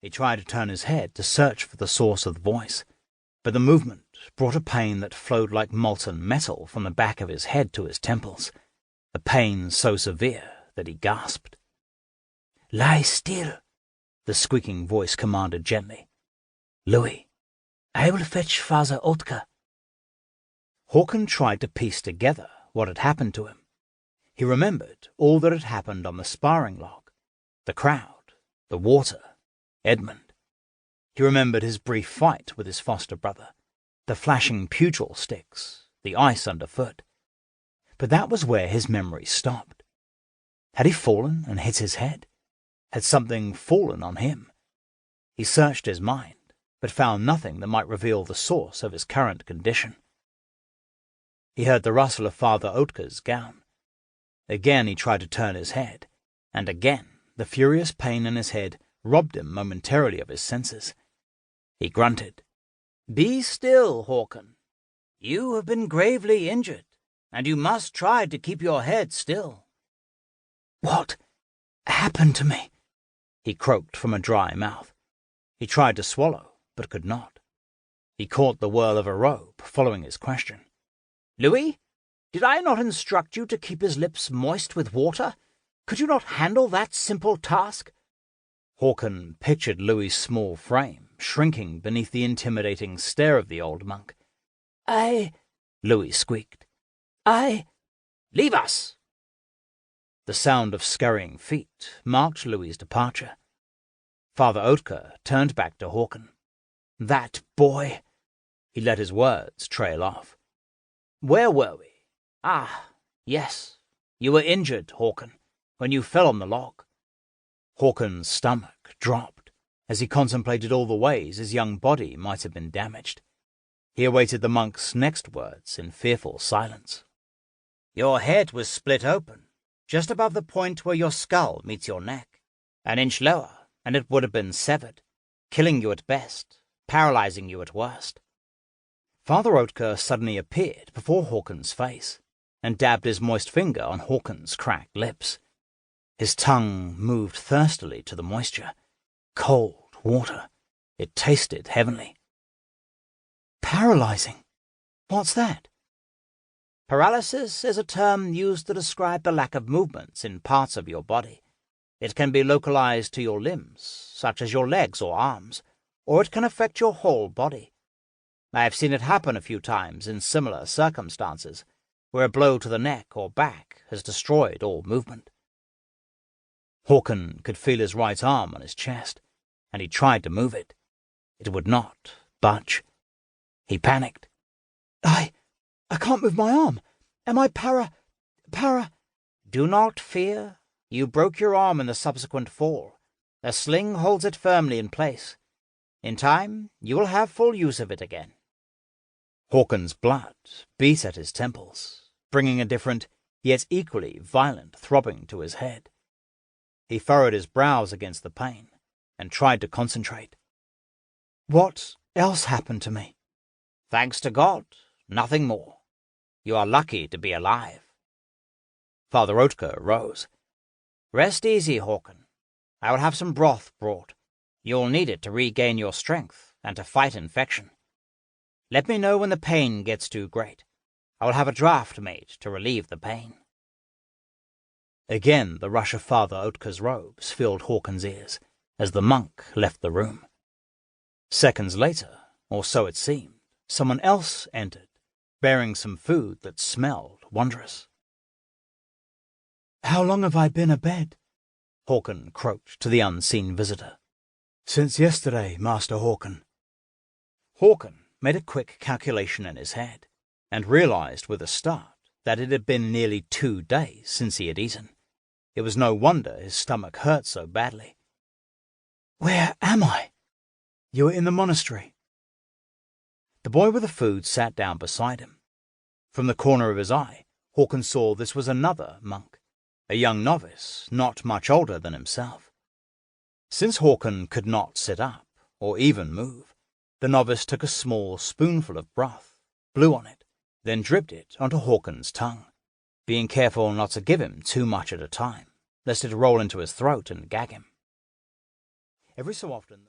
He tried to turn his head to search for the source of the voice, but the movement brought a pain that flowed like molten metal from the back of his head to his temples, a pain so severe that he gasped. "Lie still," the squeaking voice commanded gently. "Louis, I will fetch Father Ottke." Hakon tried to piece together what had happened to him. He remembered all that had happened on the sparring log, the crowd, the water, Edmund. He remembered his brief fight with his foster brother, the flashing pugil sticks, the ice underfoot. But that was where his memory stopped. Had he fallen and hit his head? Had something fallen on him? He searched his mind, but found nothing that might reveal the source of his current condition. He heard the rustle of Father Ottke's gown. Again he tried to turn his head, and again the furious pain in his head robbed him momentarily of his senses. He grunted. "Be still, Hakon. You have been gravely injured, and you must try to keep your head still." "What happened to me?" he croaked from a dry mouth. He tried to swallow, but could not. He caught the whirl of a robe following his question. "Louis, did I not instruct you to keep his lips moist with water? Could you not handle that simple task?" Hakon pictured Louis's small frame shrinking beneath the intimidating stare of the old monk. Louis squeaked. Leave us!" The sound of scurrying feet marked Louis's departure. Father Ottke turned back to Hakon. "That boy—" He let his words trail off. "Where were we? Yes. You were injured, Hakon, when you fell on the log." Hakon's stomach dropped as he contemplated all the ways his young body might have been damaged. He awaited the monk's next words in fearful silence. "Your head was split open, just above the point where your skull meets your neck. An inch lower, and it would have been severed, killing you at best, paralyzing you at worst." Father Ottke suddenly appeared before Hakon's face and dabbed his moist finger on Hakon's cracked lips. His tongue moved thirstily to the moisture. Cold water. It tasted heavenly. "Paralyzing? What's that?" "Paralysis is a term used to describe the lack of movements in parts of your body. It can be localized to your limbs, such as your legs or arms, or it can affect your whole body. I have seen it happen a few times in similar circumstances, where a blow to the neck or back has destroyed all movement." Hakon could feel his right arm on his chest, and he tried to move it. It would not budge. He panicked. I can't move my arm. Am I para... Do not fear. You broke your arm in the subsequent fall. A sling holds it firmly in place. In time, you will have full use of it again." Hakon's blood beat at his temples, bringing a different, yet equally violent throbbing to his head. He furrowed his brows against the pain and tried to concentrate. "What else happened to me?" "Thanks to God, nothing more. You are lucky to be alive." Father Ottke rose. "Rest easy, Hakon. I will have some broth brought. You'll need it to regain your strength and to fight infection. Let me know when the pain gets too great. I will have a draught made to relieve the pain." Again the rush of Father Ottke's robes filled Hakon's ears as the monk left the room. Seconds later, or so it seemed, someone else entered, bearing some food that smelled wondrous. "How long have I been abed?" Hakon croaked to the unseen visitor. "Since yesterday, Master Hakon." Hakon made a quick calculation in his head, and realized with a start that it had been nearly 2 days since he had eaten. It was no wonder his stomach hurt so badly. "Where am I?" "You are in the monastery." The boy with the food sat down beside him. From the corner of his eye, Hakon saw this was another monk, a young novice not much older than himself. Since Hakon could not sit up, or even move, the novice took a small spoonful of broth, blew on it, then dripped it onto Hakon's tongue, being careful not to give him too much at a time, lest it roll into his throat and gag him. Every so often